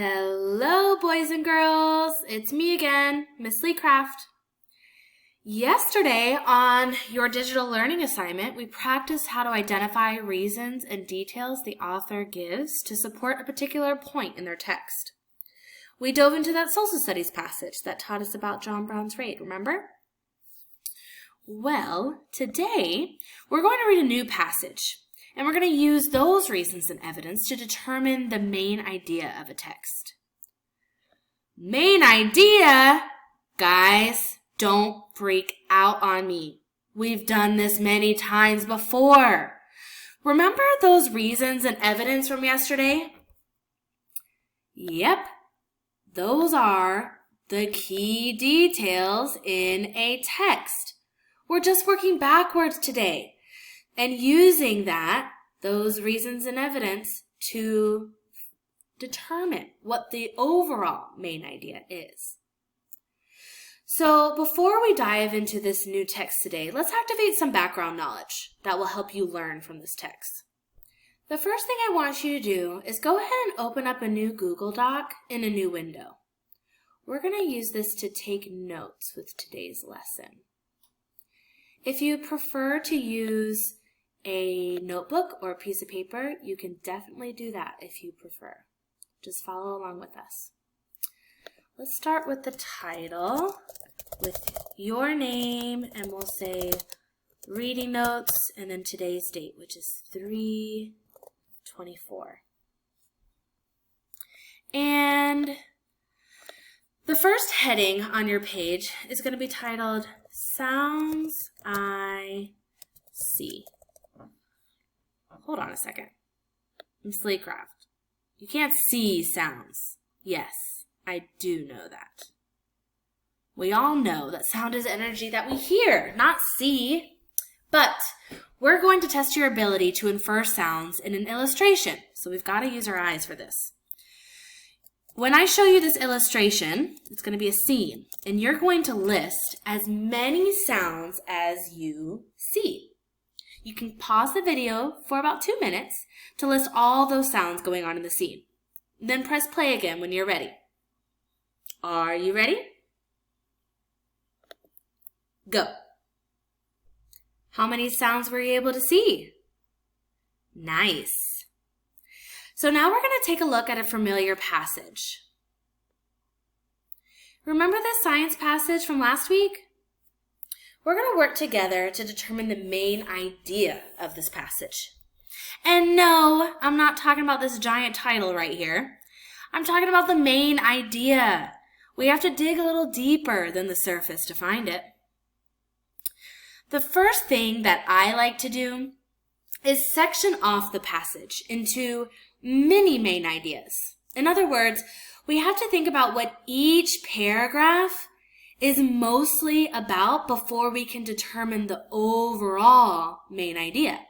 Hello, boys and girls. It's me again, Miss Lee Craft. Yesterday on your digital learning assignment, we practiced how to identify reasons and details the author gives to support a particular point in their text. We dove into that social studies passage that taught us about John Brown's Raid, remember? Well, today we're going to read a new passage. And we're going to use those reasons and evidence to determine the main idea of a text. Main idea? Guys, don't freak out on me. We've done this many times before. Remember those reasons and evidence from yesterday? Yep, those are the key details in a text. We're just working backwards today. And using those reasons and evidence to determine what the overall main idea is. So before we dive into this new text today, let's activate some background knowledge that will help you learn from this text. The first thing I want you to do is go ahead and open up a new Google Doc in a new window. We're going to use this to take notes with today's lesson. If you prefer to use a notebook or a piece of paper, you can definitely do that if you prefer. Just follow along with us. Let's start with the title with your name, and we'll say reading notes and then today's date, which is 3/24. And the first heading on your page is going to be titled Sounds I See. Hold on a second. Miss Lee Craft, you can't see sounds. Yes, I do know that. We all know that sound is energy that we hear, not see. But we're going to test your ability to infer sounds in an illustration, so we've got to use our eyes for this. When I show you this illustration, it's going to be a scene, and you're going to list as many sounds as you see. You can pause the video for about 2 minutes to list all those sounds going on in the scene. Then press play again when you're ready. Are you ready? Go. How many sounds were you able to see? Nice. So now we're going to take a look at a familiar passage. Remember the science passage from last week? We're going to work together to determine the main idea of this passage. And no, I'm not talking about this giant title right here. I'm talking about the main idea. We have to dig a little deeper than the surface to find it. The first thing that I like to do is section off the passage into many main ideas. In other words, we have to think about what each paragraph is mostly about before we can determine the overall main idea.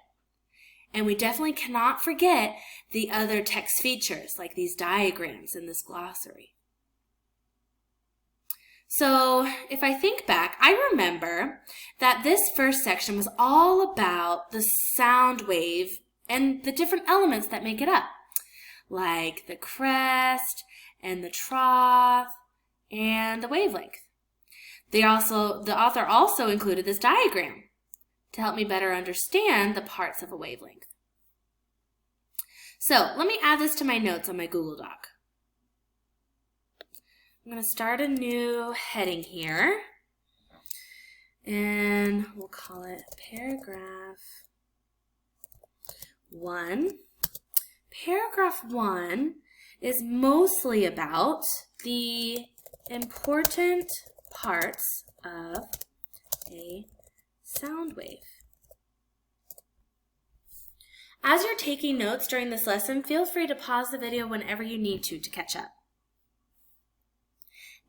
And we definitely cannot forget the other text features like these diagrams in this glossary. So if I think back, I remember that this first section was all about the sound wave and the different elements that make it up, like the crest and the trough and the wavelength. The author also included this diagram to help me better understand the parts of a wavelength. So let me add this to my notes on my Google Doc. I'm going to start a new heading here, and we'll call it Paragraph 1. Paragraph 1 is mostly about the important parts of a sound wave. As you're taking notes during this lesson, feel free to pause the video whenever you need to catch up.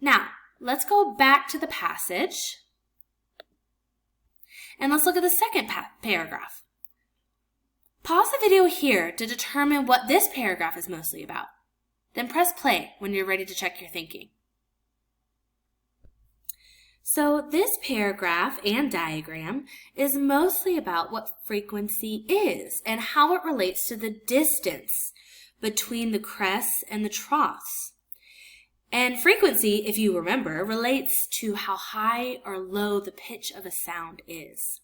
Now, let's go back to the passage, and let's look at the second paragraph. Pause the video here to determine what this paragraph is mostly about. Then press play when you're ready to check your thinking. So this paragraph and diagram is mostly about what frequency is and how it relates to the distance between the crests and the troughs. And frequency, if you remember, relates to how high or low the pitch of a sound is.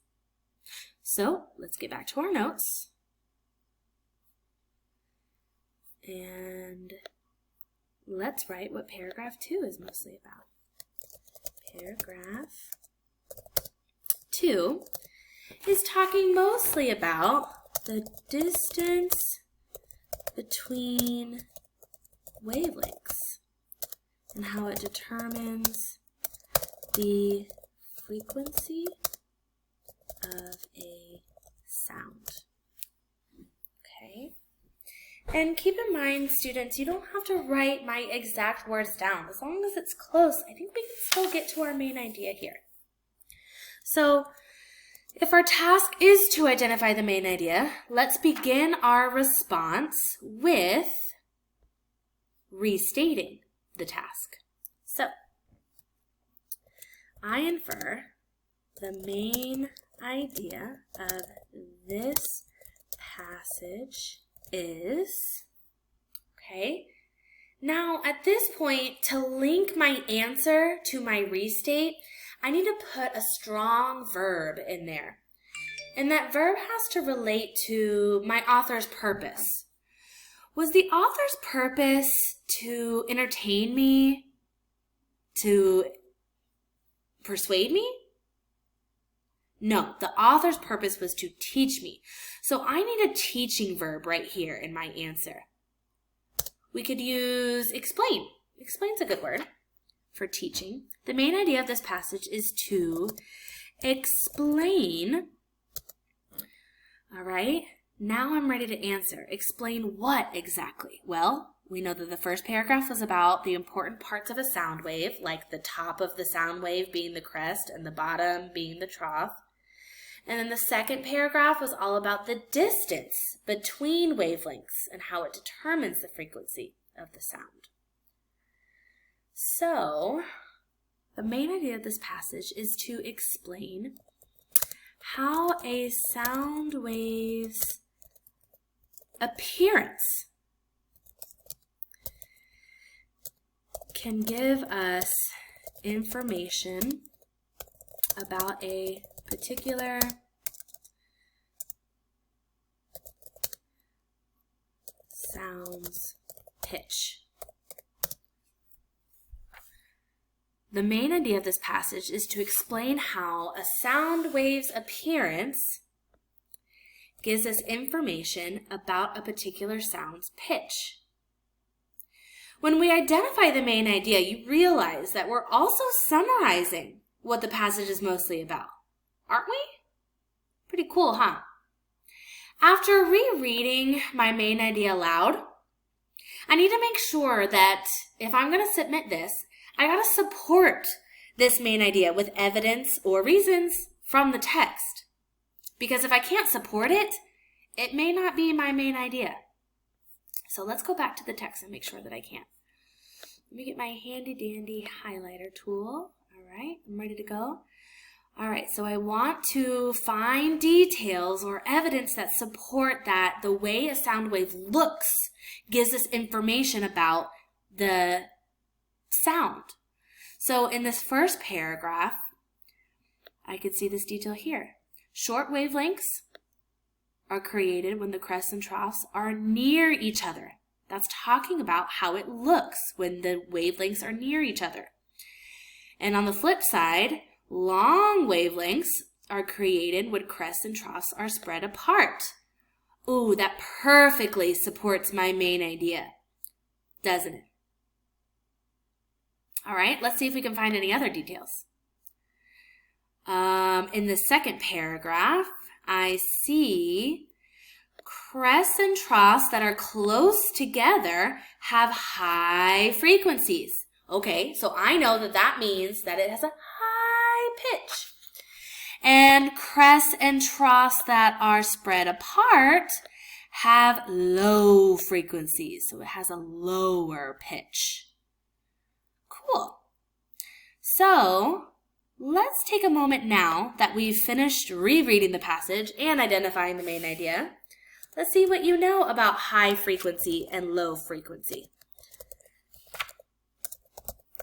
So let's get back to our notes. And let's write what paragraph 2 is mostly about. Paragraph 2 is talking mostly about the distance between wavelengths and how it determines the frequency of a sound. Okay? And keep in mind, students, you don't have to write my exact words down. As long as it's close, I think we can still get to our main idea here. So, if our task is to identify the main idea, let's begin our response with restating the task. So, I infer the main idea of this passage is, okay, now at this point, to link my answer to my restate, I need to put a strong verb in there. And that verb has to relate to my author's purpose. Was the author's purpose to entertain me? To persuade me? No, the author's purpose was to teach me. So I need a teaching verb right here in my answer. We could use explain. Explain's a good word for teaching. The main idea of this passage is to explain. All right, now I'm ready to answer. Explain what exactly? Well, we know that the first paragraph was about the important parts of a sound wave, like the top of the sound wave being the crest and the bottom being the trough. And then the second paragraph was all about the distance between wavelengths and how it determines the frequency of the sound. So, the main idea of this passage is to explain how a sound wave's appearance can give us information about a particular sound's pitch. The main idea of this passage is to explain how a sound wave's appearance gives us information about a particular sound's pitch. When we identify the main idea, you realize that we're also summarizing what the passage is mostly about. Aren't we? Pretty cool, huh? After rereading my main idea aloud, I need to make sure that if I'm going to submit this, I got to support this main idea with evidence or reasons from the text. Because if I can't support it, it may not be my main idea. So let's go back to the text and make sure that I can. Let me get my handy dandy highlighter tool. All right, I'm ready to go. All right, so I want to find details or evidence that support that the way a sound wave looks gives us information about the sound. So in this first paragraph, I can see this detail here. Short wavelengths are created when the crests and troughs are near each other. That's talking about how it looks when the wavelengths are near each other. And on the flip side, long wavelengths are created when crests and troughs are spread apart. Ooh, that perfectly supports my main idea, doesn't it? All right, let's see if we can find any other details. In the second paragraph, I see crests and troughs that are close together have high frequencies. Okay, so I know that that means that it has a high pitch. And crests and troughs that are spread apart have low frequencies, so it has a lower pitch. Cool. So, let's take a moment now that we've finished rereading the passage and identifying the main idea. Let's see what you know about high frequency and low frequency.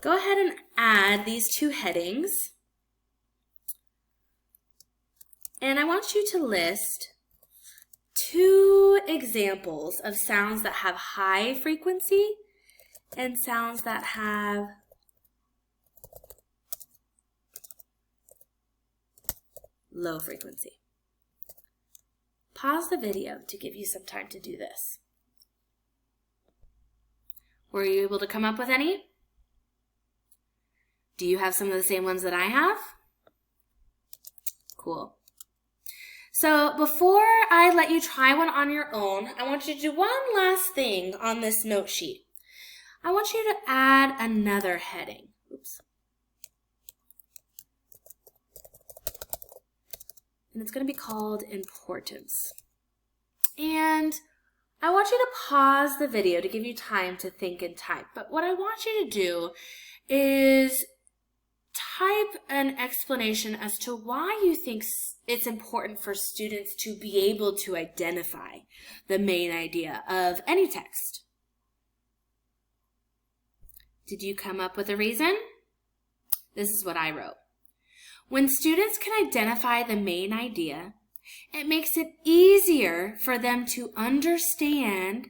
Go ahead and add these two headings. And I want you to list 2 examples of sounds that have high frequency and sounds that have low frequency. Pause the video to give you some time to do this. Were you able to come up with any? Do you have some of the same ones that I have? Cool. So before I let you try one on your own, I want you to do one last thing on this note sheet. I want you to add another heading. Oops. And it's going to be called importance. And I want you to pause the video to give you time to think and type. But what I want you to do is type an explanation as to why you think it's important for students to be able to identify the main idea of any text. Did you come up with a reason? This is what I wrote. When students can identify the main idea, it makes it easier for them to understand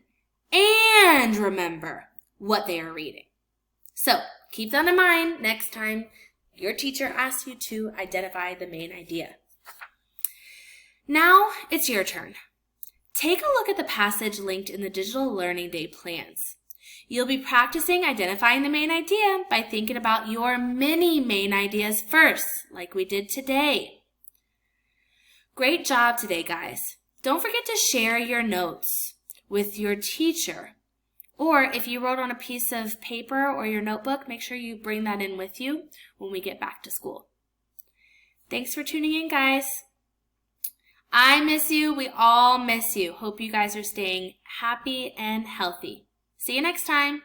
and remember what they are reading. So keep that in mind next time your teacher asks you to identify the main idea. Now it's your turn. Take a look at the passage linked in the Digital Learning Day plans. You'll be practicing identifying the main idea by thinking about your mini main ideas first, like we did today. Great job today, guys. Don't forget to share your notes with your teacher. Or if you wrote on a piece of paper or your notebook, make sure you bring that in with you when we get back to school. Thanks for tuning in, guys. I miss you. We all miss you. Hope you guys are staying happy and healthy. See you next time.